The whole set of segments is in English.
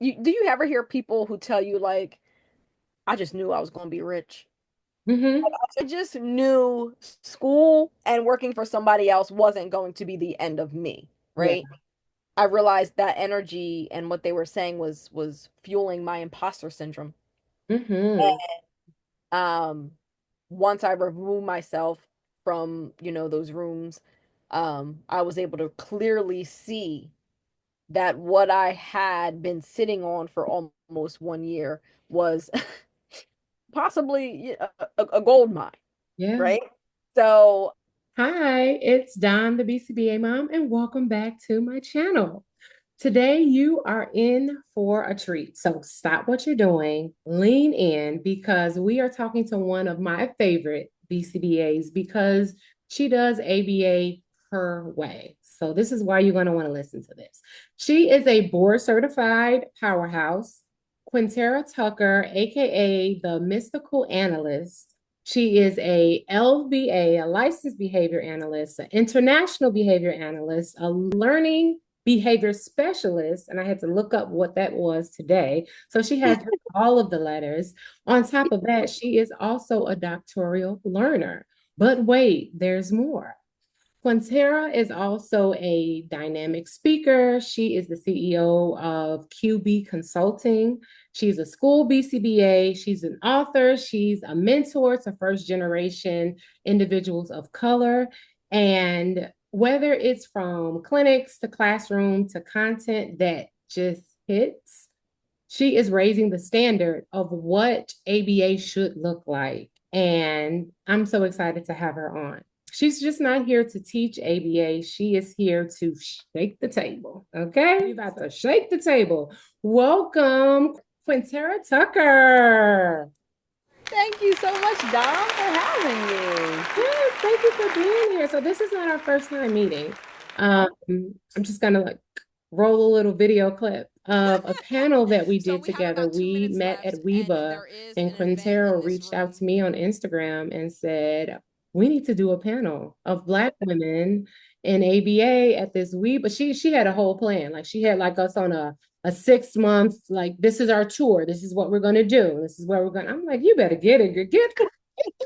do you ever hear people who tell you like, I just knew I was going to be rich? Hmm. I just knew school and working for somebody else wasn't going to be the end of me, Yeah. right? I realized that energy and what they were saying was fueling my imposter syndrome. Hmm. Um, Once I removed myself from, those rooms, I was able to clearly see that what I had been sitting on for almost 1 year was possibly a gold mine, Yeah. right? So, Hi, it's Don, the BCBA mom, and welcome back to my channel. Today, you are in for a treat. So, stop what you're doing, lean in, because we are talking to one of my favorite BCBAs because she does ABA her way. So, this is why you're going to want to listen to this. She is a board certified powerhouse, Quintara Tucker, AKA the mystical analyst. She is a LBA, a licensed behavior analyst, an international behavior analyst, a learning behavior specialist. And I had to look up what that was today. So she has all of the letters. On top of that, she is also a doctoral learner. But wait, there's more. Quintera is also a dynamic speaker. She is the CEO of QB Consulting. She's a school BCBA. She's an author. She's a mentor to first generation individuals of color. And whether it's from clinics to classroom to content that just hits, she is raising the standard of what ABA should look like. And I'm so excited to have her on. She's just not here to teach ABA. She is here to shake the table. Okay. We're about to shake the table. Welcome, Quintara Tucker. thank you so much, Dom, for having me. Yes, thank you for being here. So this is not our first time meeting. Oh, I'm just gonna like roll a little video clip of a panel that we did together. We met at Weeba, and Quintero reached out to me on Instagram and said, "We need to do a panel of Black women in ABA at this Weeba." She had a whole plan. Like she had like us on a 6 month, like this is our tour. This is what we're gonna do. This is where we're going. I'm like, you better get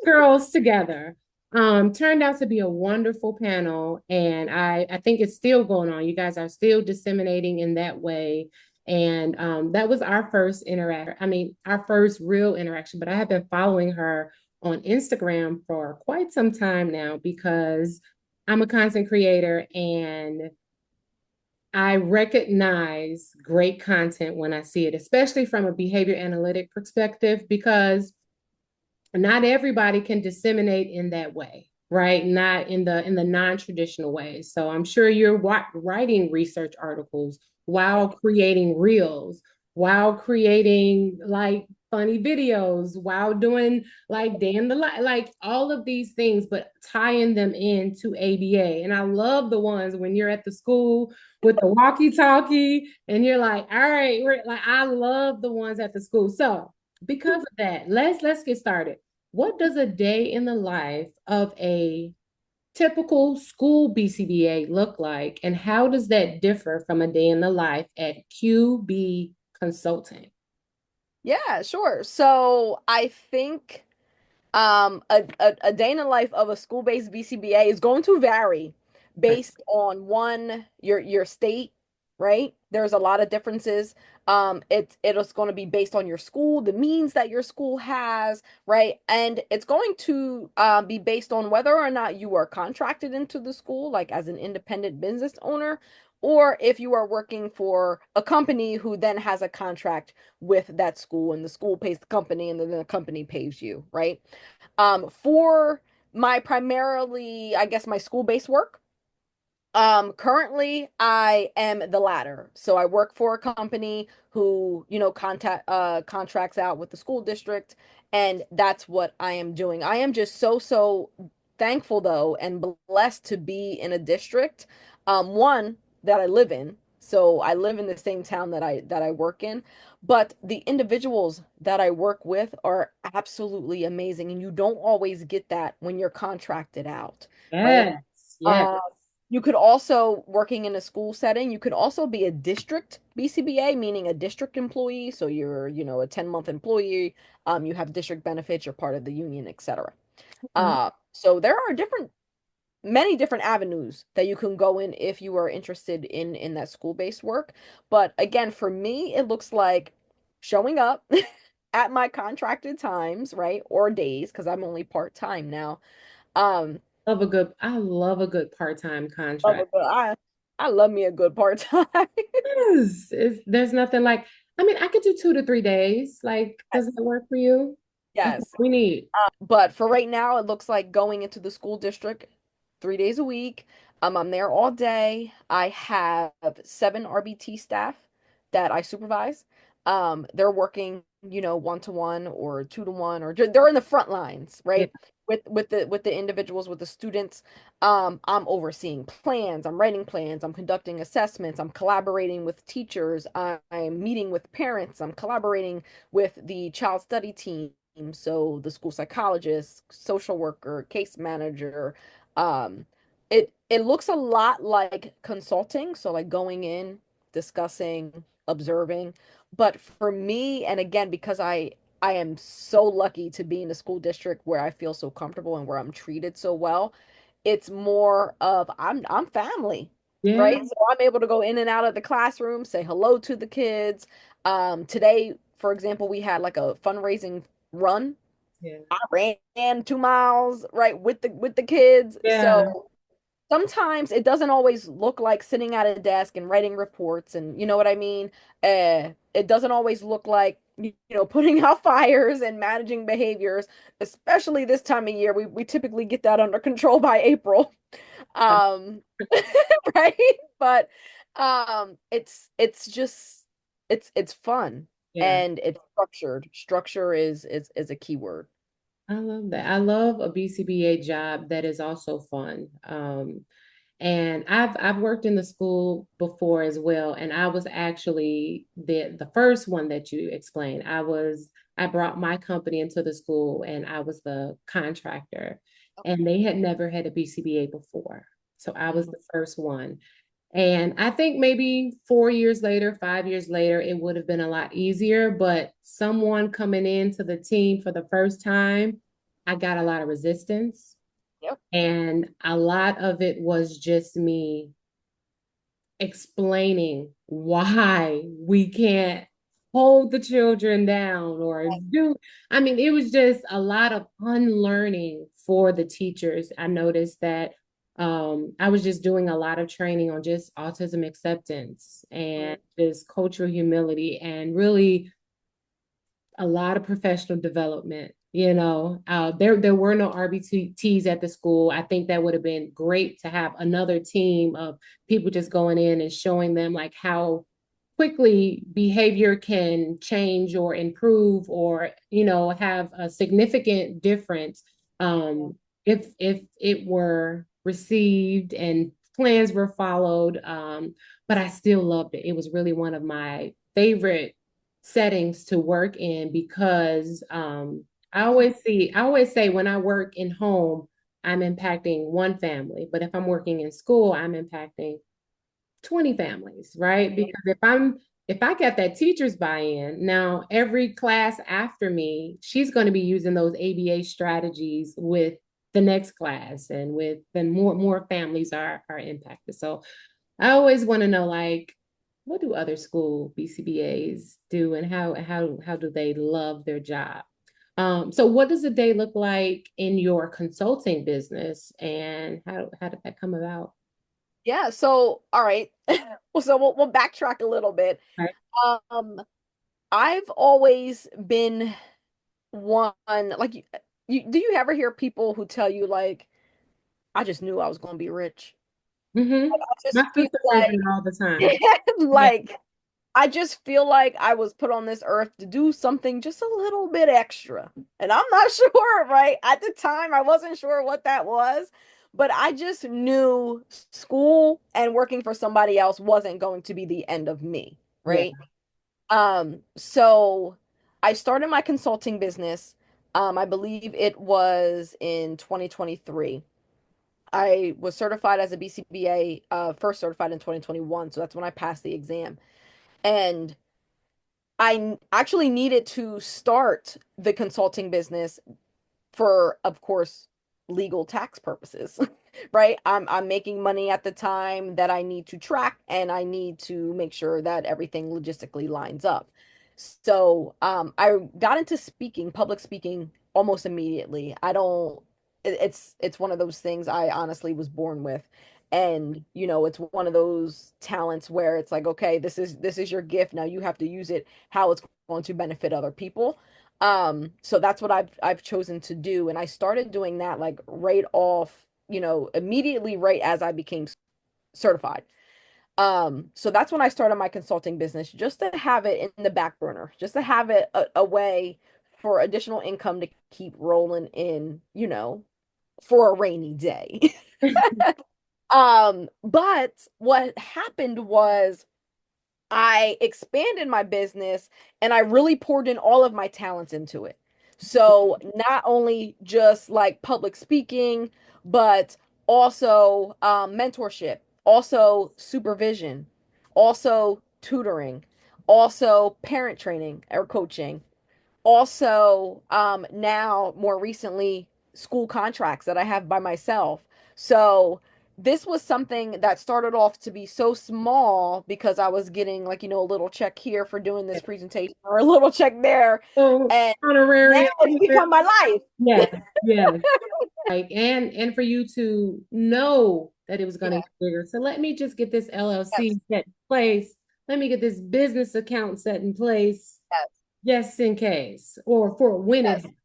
girls together. Turned out to be a wonderful panel, and I think it's still going on. You guys are still disseminating in that way, and that was our first interaction. I mean, our first real interaction. But I have been following her on Instagram for quite some time now because I'm a content creator and I recognize great content when I see it, especially from a behavior analytic perspective, because not everybody can disseminate in that way, right? Not in the non-traditional way. So I'm sure you're writing research articles while creating reels, while creating like funny videos, while doing like Dan the Light, like all of these things, but tying them into ABA. And I love the ones when you're at the school with the walkie-talkie and you're like, all right, we're like, I love the ones at the school. So because of that, let's get started. What does a day in the life of a typical school BCBA look like, and how does that differ from a day in the life at QB Consulting? yeah, sure. So I think a day in the life of a school-based BCBA is going to vary Right. based on one, your state, right? There's a lot of differences. It's going to be based on your school, the means that your school has, right? And it's going to be based on whether or not you are contracted into the school, like as an independent business owner, or if you are working for a company who then has a contract with that school, and the school pays the company, and then the company pays you, right? For my primarily, I guess, my school-based work, currently I am the latter. So I work for a company who, contracts out with the school district, and that's what I am doing. I am just so thankful though and blessed to be in a district, one that I live in. So I live in the same town that I work in, but the individuals that I work with are absolutely amazing, and you don't always get that when you're contracted out, right? Yes, yes. Uh, You could also, working in a school setting, you could also be a district BCBA, meaning a district employee. So you're, a 10-month employee, you have district benefits, you're part of the union, etc. Okay. So there are many different avenues that you can go in if you are interested in that school-based work. But again, for me, it looks like showing up at my contracted times, right? Or days, because I'm only part-time now. Um, I love a good part-time love a contract. good, I love me a good part-time. Yes, there's nothing like, I mean, I could do 2 to 3 days. Like, does that work for you? That's what Yes. we need. But for right now, it looks like going into the school district 3 days a week. I'm there all day. I have 7 RBT staff that I supervise. They're working, 1-to-1 or 2-to-1, or they're in the front lines, Yeah. right? With the individuals, with the students. I'm overseeing plans, I'm writing plans, I'm conducting assessments, I'm collaborating with teachers, I'm meeting with parents, I'm collaborating with the child study team, so the school psychologist, social worker, case manager. Um, it looks a lot like consulting, so like going in, discussing, observing. But for me, and again, because I am so lucky to be in a school district where I feel so comfortable and where I'm treated so well, it's more of I'm family, Yeah. right? So I'm able to go in and out of the classroom, say hello to the kids. Today, for example, we had like a fundraising run. Yeah. I ran 2 miles, right, with the kids. Yeah. So sometimes it doesn't always look like sitting at a desk and writing reports, and you know what I mean? It doesn't always look like, putting out fires and managing behaviors, especially this time of year. We typically get that under control by April. Um, right? But it's just it's fun Yeah. and it's structured. Structure is a key word. I love that. I love a BCBA job that is also fun. And I've worked in the school before as well, and I was actually the first one that you explained. I brought my company into the school, and I was the contractor, and they had never had a BCBA before, so I was Mhm. the first one. And I think maybe 4 years later, 5 years later, it would have been a lot easier. But someone coming into the team for the first time, I got a lot of resistance. Yep. And a lot of it was just me explaining why we can't hold the children down or do. I mean, it was just a lot of unlearning for the teachers. I noticed that I was just doing a lot of training on just autism acceptance and Mhm. just cultural humility and really a lot of professional development. There were no RBTs at the school. I think that would have been great to have another team of people just going in and showing them like how quickly behavior can change or improve or have a significant difference if it were received and plans were followed. But I still loved it. It was really one of my favorite settings to work in because I always say when I work in home, I'm impacting one family, but if I'm working in school, I'm impacting 20 families, right? Because if I get that teacher's buy-in, now every class after me, she's going to be using those ABA strategies with the next class and with then more families are impacted. So I always want to know like what do other school BCBAs do and how do they love their job? So what does a day look like in your consulting business and how did that come about? Yeah, so all right. Well, so we'll backtrack a little bit. Right. Um, I've always been one like do you ever hear people who tell you like I just knew I was going to be rich? Mm-hmm. Like, I My just feel sister says that all the time. like Yeah. like I just feel like I was put on this earth to do something just a little bit extra. And I'm not sure, right? At the time, I wasn't sure what that was, but I just knew school and working for somebody else wasn't going to be the end of me, Yeah. right? So I started my consulting business. I believe it was in 2023. I was certified as a BCBA, first certified in 2021. So that's when I passed the exam. And actually needed to start the consulting business for, of course, legal tax purposes, right? I'm making money at the time that I need to track, and I need to make sure that everything logistically lines up. So, I got into speaking, public speaking almost immediately. I don't it's one of those things I honestly was born with. And, it's one of those talents where it's like, okay, this is your gift. Now you have to use it how it's going to benefit other people. So that's what I've chosen to do. And I started doing that like right off, immediately right as I became certified. So that's when I started my consulting business, just to have it in the back burner, just to have it a way for additional income to keep rolling in, for a rainy day. But what happened was I expanded my business and I really poured in all of my talents into it. So not only just like public speaking, but also mentorship, also supervision, also tutoring, also parent training or coaching, also now more recently school contracts that I have by myself. So this was something that started off to be so small because I was getting like, a little check here for doing this presentation or a little check there. So And now honorary, it's become my life. yes, yes. Like, and for you to know that it was going to Yeah. get bigger. So let me just get this Yes. LLC set in place. Let me get this business account set in place Yes. just in case, or for when it Yes. happens.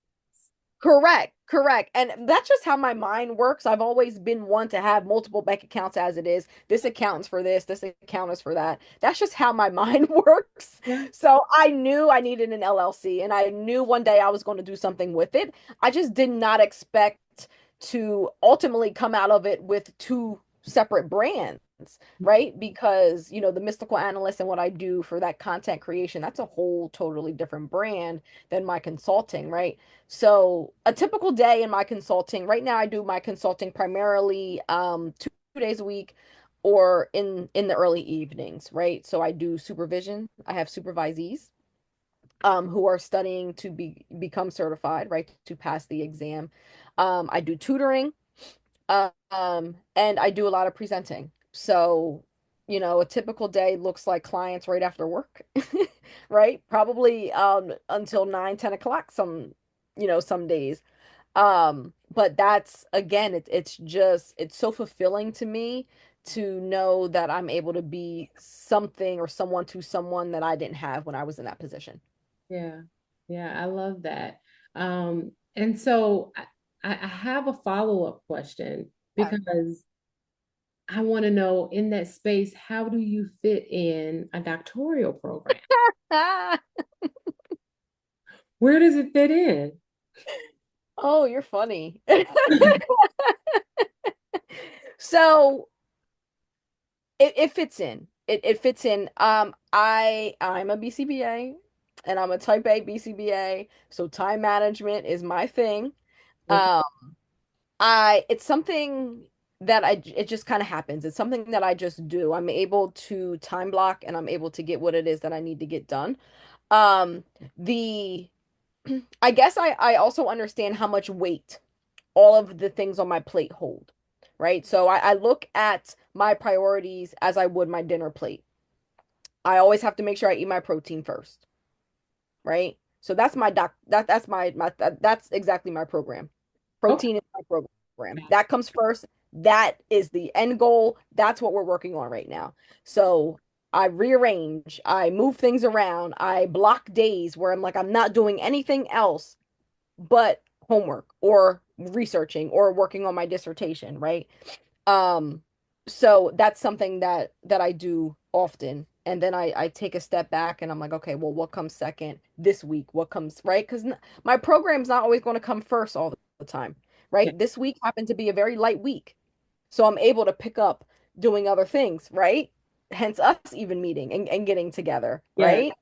Correct, correct. And that's just how my mind works. I've always been one to have multiple bank accounts as it is. This account is for this account is for that. That's just how my mind works. Yeah, So I knew I needed an LLC and I knew one day I was going to do something with it. I just did not expect to ultimately come out of it with two separate brands, right? Because, the mystical analyst and what I do for that content creation, that's a whole totally different brand than my consulting, right? So a typical day in my consulting, right now I do my consulting primarily 2 days a week or in the early evenings, right? So I do supervision. I have supervisees who are studying to become certified, right, to pass the exam. I do tutoring, and I do a lot of presenting. So, a typical day looks like clients right after work, right? Probably until 9, 10 o'clock some days. But that's again, it's so fulfilling to me to know that I'm able to be something or someone to someone that I didn't have when I was in that position. yeah, yeah. I love that. And so I have a follow-up question because I want to know in that space, how do you fit in a doctoral program? Where does it fit in? Oh, you're funny. So it fits in. It fits in. I'm a BCBA and I'm a type A BCBA, so time management is my thing. Okay. Um, it's something that it just kind of happens. It's something that I just do. I'm able to time block and I'm able to get what it is that I need to get done. Um, the I guess I also understand how much weight all of the things on my plate hold, right? So I look at my priorities as I would my dinner plate. I always have to make sure I eat my protein first, right? So that's my that's that's exactly my program. Okay. Protein is my program. That comes first. That is the end goal. That's what we're working on right now. So I rearrange, I move things around, I block days where I'm like, I'm not doing anything else but homework or researching or working on my dissertation, right? Um, so that's something that I do often. And then I take a step back and I'm like, okay, well, what comes second this week? What comes, right? Because my program's not always going to come first all the time, Yeah. right? This week happened to be a very light week. So I'm able to pick up doing other things, right? Hence us even meeting and getting together, Yeah. right?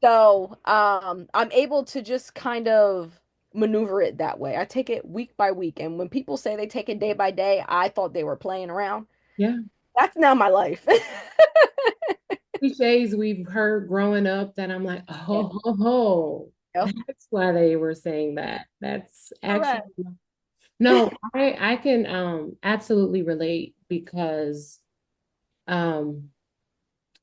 So I'm able to just kind of maneuver it that way. I take it week by week. And when people say they take it day by day, I thought they were playing around. Yeah. That's now my life. Cliches we've heard growing up that I'm like, Yeah. oh, Yep. that's why they were saying that. That's actually Correct. no, I can absolutely relate because um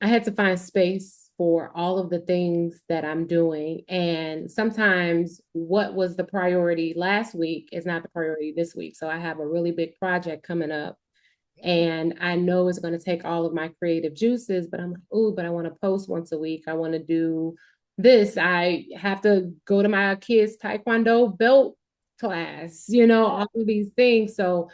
I had to find space for all of the things that I'm doing. And sometimes what was the priority last week is not the priority this week. So I have a really big project coming up and I know it's going to take all of my creative juices, but I'm like, oh, but I want to post once a week. I want to do this. I have to go to my kids' taekwondo belt class, all of these things. So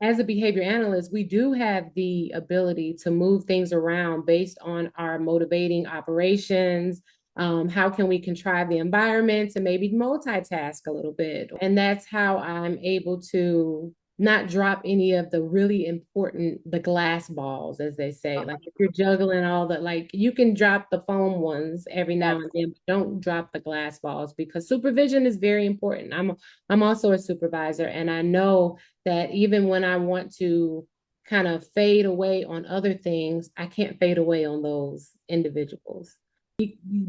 as a behavior analyst, we do have the ability to move things around based on our motivating operations. How can we contrive the environment to maybe multitask a little bit? And that's how I'm able to not drop any of the really important, the glass balls, as they say. Like if you're juggling all the, like you can drop the foam ones every now Yes. and then, but don't drop the glass balls because supervision is very important. I'm also a supervisor and I know that even when I want to kind of fade away on other things, I can't fade away on those individuals.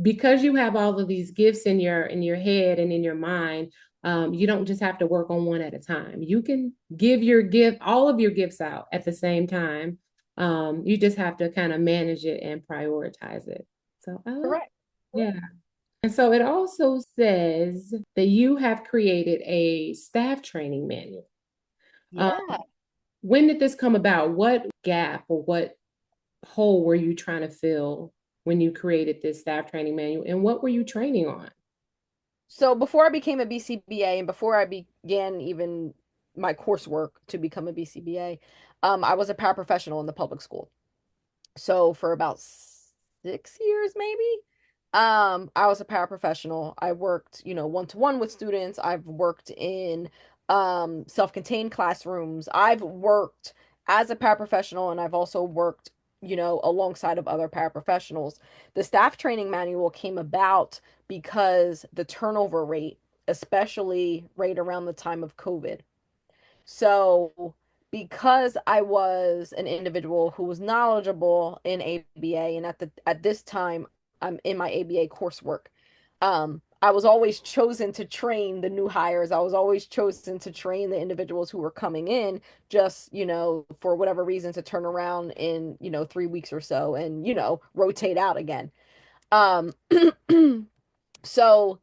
Because you have all of these gifts in your head and in your mind, you don't just have to work on one at a time. You can give your gift, all of your gifts out at the same time. You just have to kind of manage it and prioritize it. So I like, Correct. yeah. And so it also says that you have created a staff training manual. Um, Yeah. when did this come about? What gap or what hole were you trying to fill when you created this staff training manual? And what were you training on? So before I became a BCBA and before I began even my coursework to become a BCBA, I was a paraprofessional in the public school. So for about 6 years, maybe, I was a paraprofessional. I worked, one-to-one with students. I've worked in self-contained classrooms. I've worked as a paraprofessional, and I've also worked, alongside of other paraprofessionals. The staff training manual came about because the turnover rate, especially right around the time of COVID. So, because I was an individual who was knowledgeable in ABA, and at this time I'm in my ABA coursework, I was always chosen to train the new hires. I was always chosen to train the individuals who were coming in, just, for whatever reason to turn around in, 3 weeks or so and, rotate out again. Um, so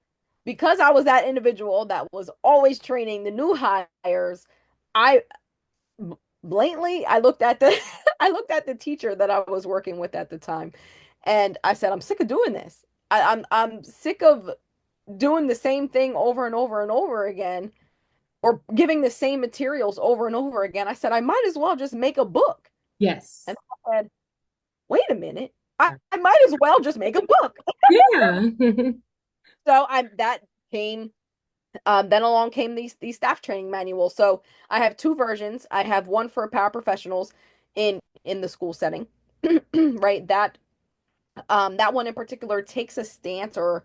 because I was that individual that was always training the new hires, I blatantly I looked at the I looked at the teacher that I was working with at the time and I said, I'm sick of doing this. I'm sick of doing the same thing over and over and over again or giving the same materials over and over again. I said, I might as well just make a book. Yes. And I said, wait a minute. I might as well just make a book. Yeah. So I that came then along came these staff training manuals. So I have two versions. I have one for paraprofessionals in the school setting, right? That one in particular takes a stance or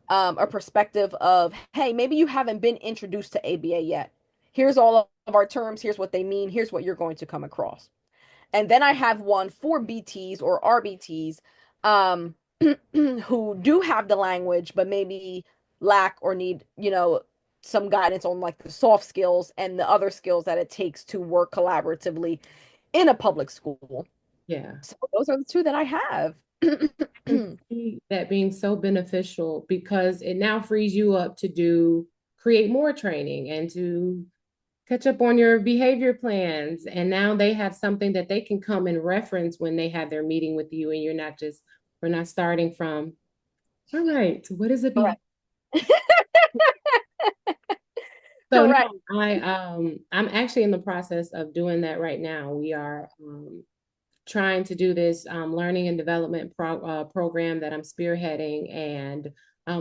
a perspective of, hey, maybe you haven't been introduced to ABA yet. Here's all of our terms. Here's what they mean. Here's what you're going to come across. And then I have one for BTs or RBTs um, who do have the language, but maybe lack or need, some guidance on like the soft skills and the other skills that it takes to work collaboratively in a public school. Yeah. So those are the two that I have. I see that being so beneficial because it now frees you up to create more training and to catch up on your behavior plans. And now they have something that they can come and reference when they have their meeting with you. And we're not starting from, all right, what is it? Correct. So no, Correct. I'm actually in the process of doing that right now. We are trying to do this learning and development program that I'm spearheading, and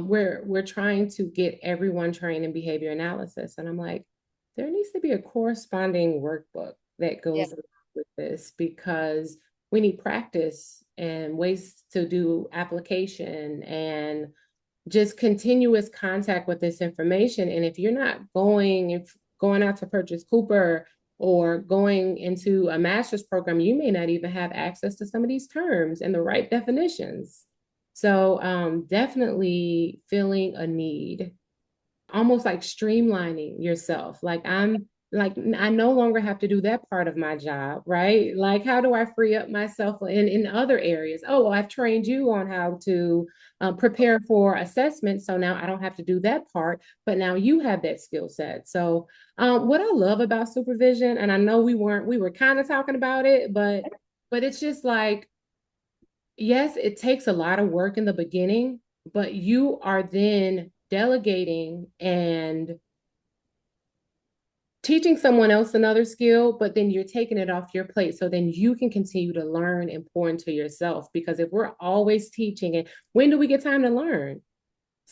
we're trying to get everyone trained in behavior analysis. And I'm like, there needs to be a corresponding workbook that Yeah. goes along with this because we need practice and ways to do application and just continuous contact with this information. And if you're not going out to purchase Cooper or going into a master's program, you may not even have access to some of these terms and the right definitions. So definitely feeling a need, almost like streamlining yourself. Like I no longer have to do that part of my job, right? Like how do I free up myself in other areas? Oh, well, I've trained you on how to prepare for assessment, so now I don't have to do that part, but now you have that skill set. So what I love about supervision, and I know we were kind of talking about it, but it's just like, yes, it takes a lot of work in the beginning, but you are then delegating and teaching someone else another skill, but then you're taking it off your plate. So then you can continue to learn and pour into yourself. Because if we're always teaching, and when do we get time to learn?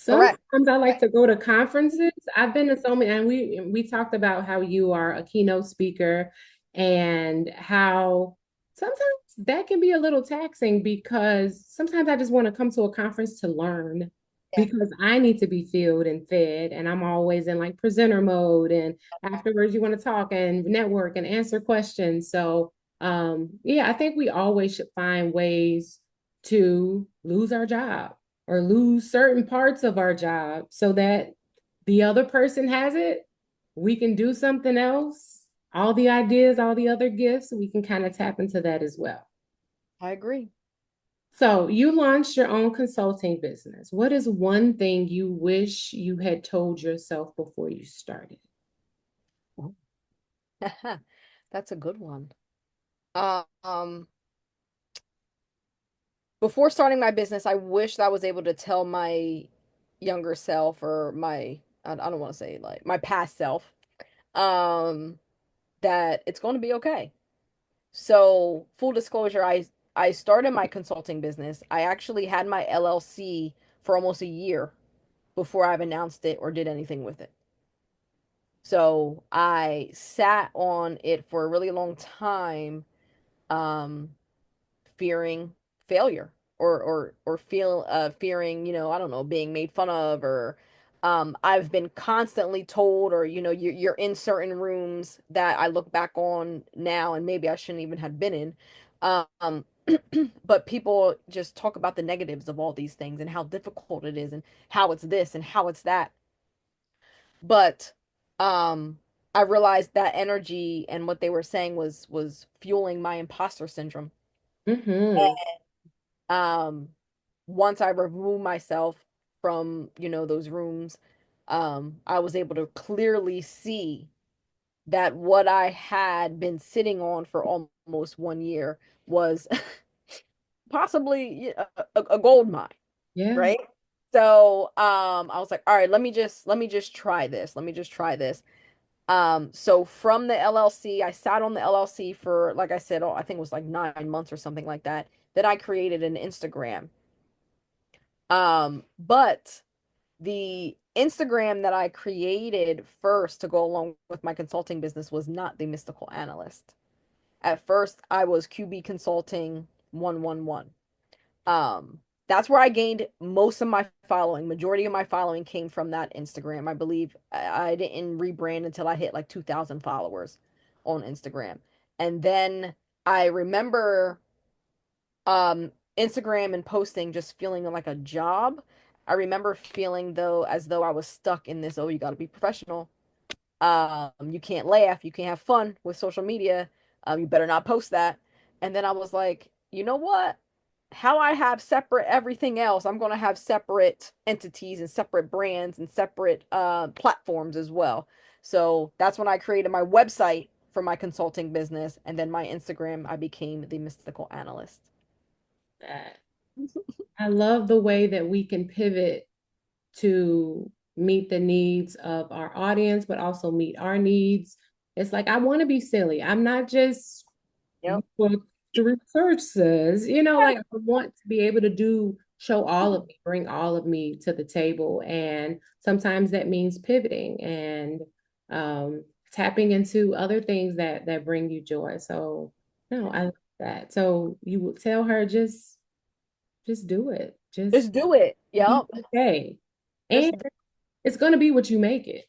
Correct. Sometimes I like to go to conferences. I've been to so many, and we talked about how you are a keynote speaker and how sometimes that can be a little taxing because sometimes I just want to come to a conference to learn Yeah, because I need to be filled and fed, and I'm always in like presenter mode. And afterwards, you want to talk and network and answer questions. So, yeah, I think we always should find ways to lose our job or lose certain parts of our job so that the other person has it. We can do something else. All the ideas, all the other gifts, we can kind of tap into that as well. I agree. So, you launched your own consulting business. What is one thing you wish you had told yourself before you started? That's a good one. Um, before starting my business, I wish that I was able to tell my younger self or I don't want to say like my past self, um, that it's going to be okay. So, full disclosure, I started my consulting business. I actually had my LLC for almost a year before I've announced it or did anything with it. So, I sat on it for a really long time, um, fearing failure or fearing, I don't know, being made fun of or I've been constantly told or you're in certain rooms that I look back on now and maybe I shouldn't even have been in. Um but people just talk about the negatives of all these things and how difficult it is and how it's this and how it's that. But um I realized that energy and what they were saying was fueling my imposter syndrome. Mm-hmm. um Once I removed myself from those rooms, I was able to clearly see that what I had been sitting on for almost 1 year was possibly a gold mine, Yeah. right? So I was like, all right, let me just try this, so from the LLC, I sat on the LLC for, like I said, I think it was like 9 months or something like that. Then I created an Instagram. But the Instagram that I created first to go along with my consulting business was not the mystical analyst. At first, I was QB Consulting 111. That's where I gained most of my following. Majority of my following came from that Instagram. I believe I didn't rebrand until I hit like 2,000 followers on Instagram. And then I remember Instagram and posting just feeling like a job. I remember feeling though as though I was stuck in this, oh, you got to be professional. You can't laugh, you can't have fun with social media. You better not post that. And then I was like, you know what? How I have separate everything else, I'm going to have separate entities and separate brands and separate platforms as well. So that's when I created my website for my consulting business, and then my Instagram, I became the mystical analyst. That. I love the way that we can pivot to meet the needs of our audience, but also meet our needs. It's like, I want to be silly. I'm not just Yep. what the research says, like I want to be able to show all of me, bring all of me to the table. And sometimes that means pivoting and tapping into other things that bring you joy. So no, I love that. So you will tell her just do it. Just Just do it. be Yep. okay. Just And it's going to be what you make it.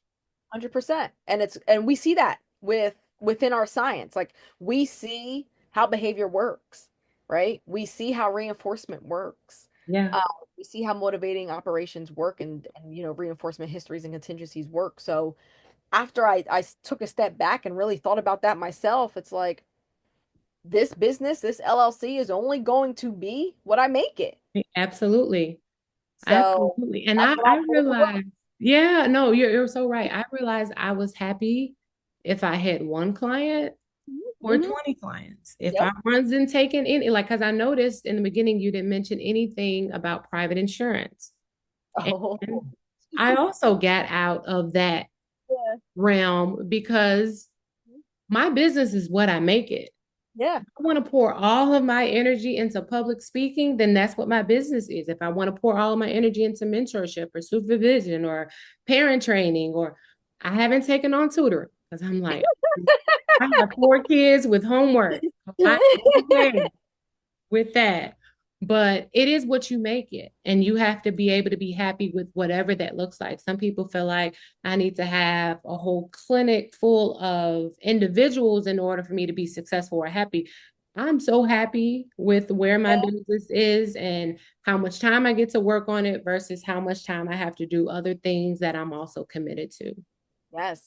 100%. And we see that within our science. Like we see how behavior works, right? We see how reinforcement works. Yeah. Uh, we see how motivating operations work and reinforcement histories and contingencies work. So after I took a step back and really thought about that myself, it's like this business, this LLC is only going to be what I make it. Absolutely. So Absolutely. And that's I, what I I'll put in the work. realized, yeah, no, you're so right. I realized I was happy if I had one client or Hmm. 20 clients. If I Yep. wasn't taking any, like, because I noticed in the beginning you didn't mention anything about private insurance. Oh, And I also got out of that yeah. realm because my business is what I make it. Yeah. I want to pour all of my energy into public speaking, then that's what my business is. If I want to pour all of my energy into mentorship or supervision or parent training, or I haven't taken on tutoring because I'm like, I have 4 kids with homework. I'm okay with that. But it is what you make it. And you have to be able to be happy with whatever that looks like. Some people feel like I need to have a whole clinic full of individuals in order for me to be successful or happy. I'm so happy with where my business is and how much time I get to work on it versus how much time I have to do other things that I'm also committed to. Yes.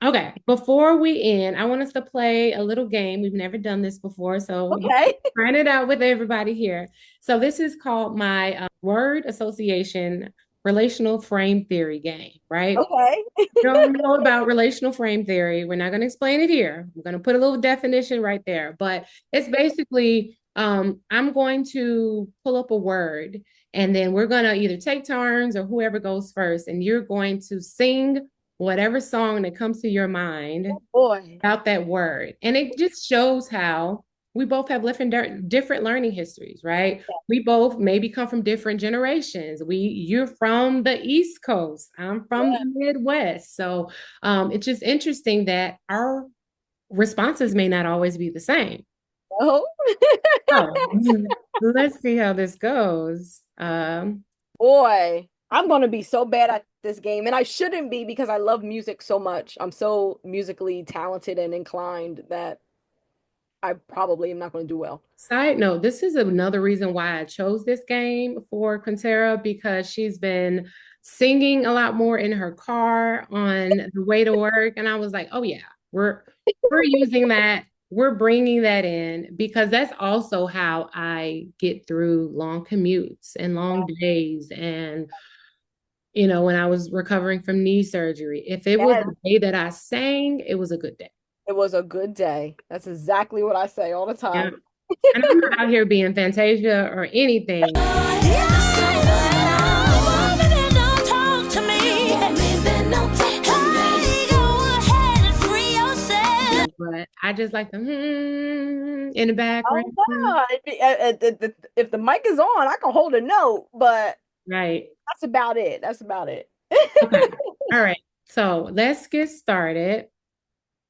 Okay, before we end, I want us to play a little game. We've never done this before, so Okay. trying it out with everybody here. So this is called my word association relational frame theory game, right? Okay. You don't know about relational frame theory. We're not going to explain it here. I'm going to put a little definition right there, but it's basically I'm going to pull up a word and then we're going to either take turns or whoever goes first, and you're going to sing whatever song that comes to your mind Boy. about that word. And it just shows how we both have different learning histories, right? We both maybe come from different generations. You're from the East Coast. I'm from Yeah. the Midwest. So it's just interesting that our responses may not always be the same. Oh. So let's see how this goes. Boy. I'm gonna be so bad at this game, and I shouldn't be because I love music so much. I'm so musically talented and inclined that I probably am not going to do well. Side note, this is another reason why I chose this game for Quintara because she's been singing a lot more in her car on the way to work. And I was like, oh yeah, we're using that. We're bringing that in because that's also how I get through long commutes and long days. And, when I was recovering from knee surgery, if it was Yes, the day that I sang, it was a good day. it was a good day. That's exactly what I say all the Yeah. time. And I'm not out here being Fantasia or anything. But I just like the in the background. Oh no! If the mic is on, I can hold a note, but Right. that's about it. That's about it. Okay. All right. So let's get started.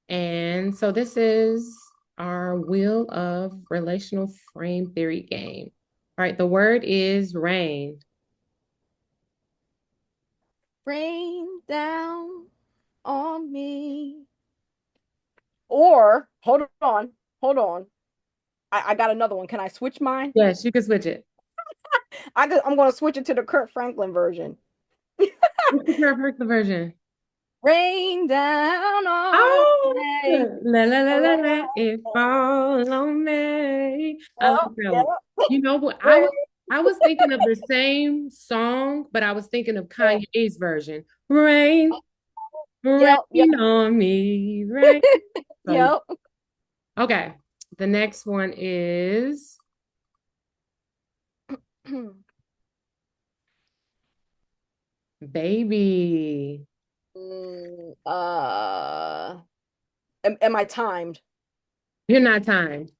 And so this is our Wheel of Relational Frame Theory game. All right. The word is rain. Rain down on me. Or hold on. I got another one. Can I switch mine? Yes, you can switch it. I'm going to switch it to the Kurt Franklin version. What's the perfect version? Rain down on Oh, me. la la la la la, it falls on me. I like Yep, that yep. one. You know what? I Rain. was I was thinking of the same song, but I was thinking of Kanye's version. Rain, Yep, yep, rain on me, rain. So yeah. yep. Okay. The next one is baby. Mm, am I timed? You're not timed.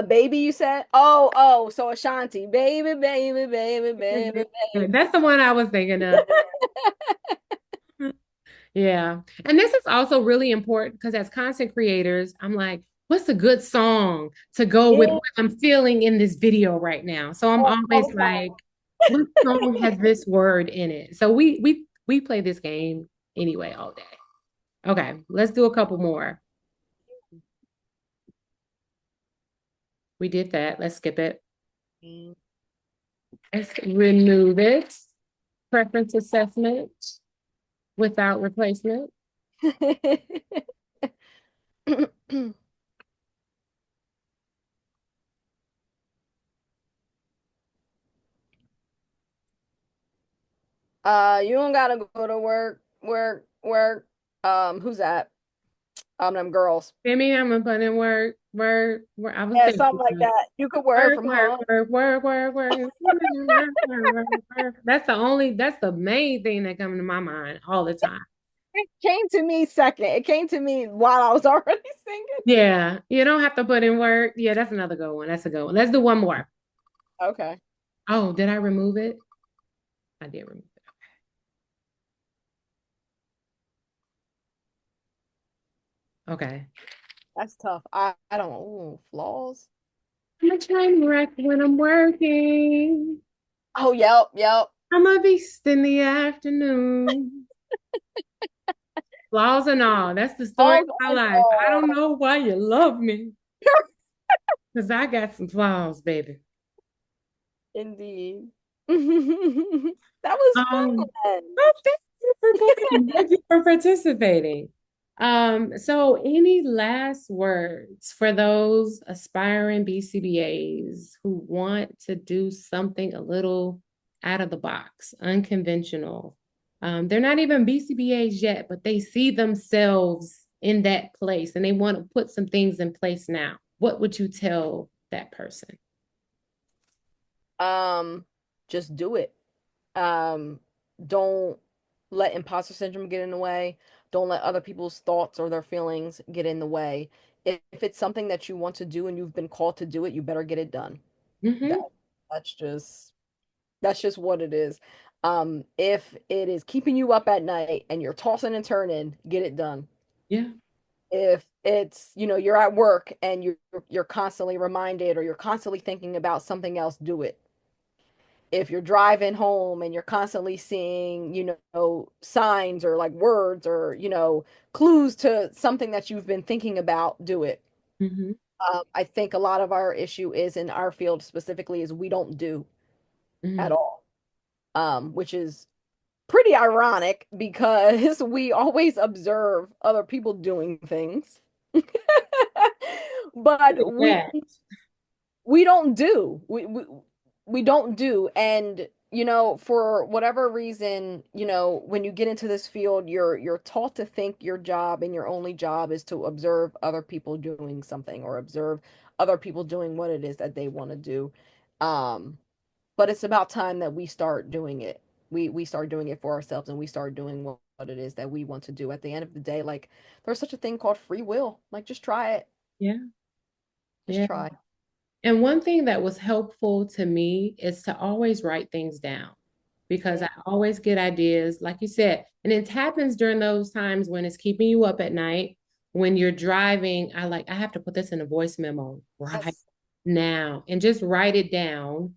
Baby, you said? Oh, so Ashanti. Baby, baby, baby, baby, baby. That's the one I was thinking of. Yeah. And this is also really important because as content creators, I'm like, what's a good song to go with Yeah. what I'm feeling in this video right now? So I'm always like, what song has this word in it? So we play this game anyway all day. Okay, let's do a couple more. We did that. Let's skip it. Okay. Let's remove it. Preference assessment without replacement. You don't gotta go to work, work. Who's that? Them girls. I mean, I'm gonna put in work. I was Yeah, thinking something like that. You could work work, from work, home. work, work, work, work, work. That's the main thing that comes to my mind all the time. It came to me second. It came to me while I was already singing. Yeah, you don't have to put in work. Yeah, that's another good one. That's a good one. Let's do one more. Okay, Oh, did I remove it? I did remove it. Okay. that's tough. I don't. Ooh, flaws. I'm a train wreck when I'm working. Oh, yep, yep. I'm a beast in the afternoon. Flaws and all. That's the story Flaws of my and life. I all. don't know why you love me because I got some flaws, baby. Indeed. That was Um, fun. oh, thank you for playing. Thank you for participating. So any last words for those aspiring BCBAs who want to do something a little out of the box, unconventional? They're not even BCBAs yet, but they see themselves in that place and they want to put some things in place now. What would you tell that person? Um, just do it. Um, don't let imposter syndrome get in the way. Don't let other people's thoughts or their feelings get in the way. If it's something that you want to do and you've been called to do it, you better get it done. That Mm-hmm. that's just what it is. If it is keeping you up at night and you're tossing and turning, get it done. Yeah. If it's, you're at work and you're constantly reminded or you're constantly thinking about something else, do it. If you're driving home and you're constantly seeing, signs or like words or, clues to something that you've been thinking about, do it. Mm-hmm. I think a lot of our issue is in our field specifically is we don't do at all, which is pretty ironic because we always observe other people doing things. But we Yeah. we don't do. We don't do. And for whatever reason, when you get into this field, you're taught to think your job and your only job is to observe other people doing something or observe other people doing what it is that they want to do. Um, but it's about time that we start doing it. We start doing it for ourselves and we start doing what it is that we want to do. At the end of the day, like there's such a thing called free will. Like just try it. Yeah. Just Yeah. try. And one thing that was helpful to me is to always write things down because Yeah. I always get ideas, like you said, and it happens during those times when it's keeping you up at night. When you're driving, I have to put this in a voice memo right Yes. now and just write it down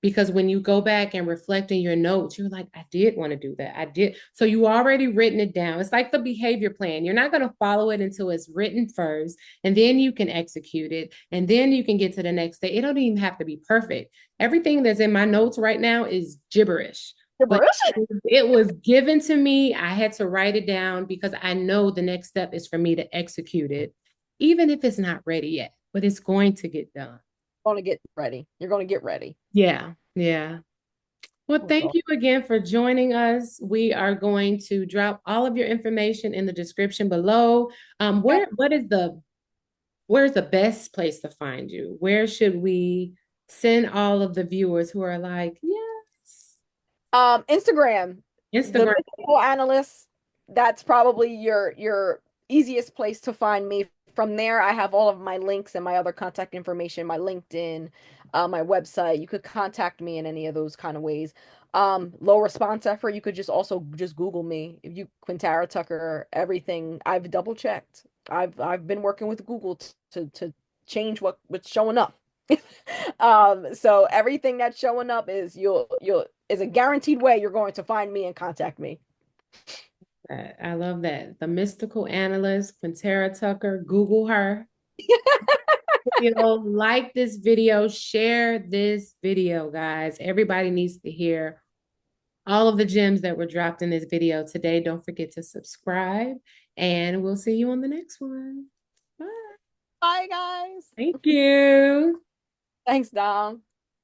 because when you go back and reflect in your notes, you're like, I did want to do that. I did. So you already written it down. It's like the behavior plan. You're not going to follow it until it's written first, and then you can execute it, and then you can get to the next day. It don't even have to be perfect. Everything that's in my notes right now is gibberish. But Gibberish. it was given to me. I had to write it down because I know the next step is for me to execute it, even if it's not ready yet, but it's going to get done. Going to get ready. You're going to get ready. Yeah. Yeah. Well, Oh, thank God. you again for joining us. We are going to drop all of your information in the description below. Okay. Where's the best place to find you? Where should we send all of the viewers who are like, yes, Instagram, the Instagram? mythical analyst. That's probably your easiest place to find me. From there, I have all of my links and my other contact information, my LinkedIn, my website. You could contact me in any of those kind of ways. Low response effort. You could just also just Google me. If you Quintara Tucker, everything I've double checked. I've been working with Google to change what's showing up. So everything that's showing up is you'll is a guaranteed way you're going to find me and contact me. I love that. The mystical analyst, Quintara Tucker, Google her. Like this video, share this video, guys. Everybody needs to hear all of the gems that were dropped in this video today. Don't forget to subscribe, and we'll see you on the next one. Bye. Bye, guys. Thank you. Thanks, Dom.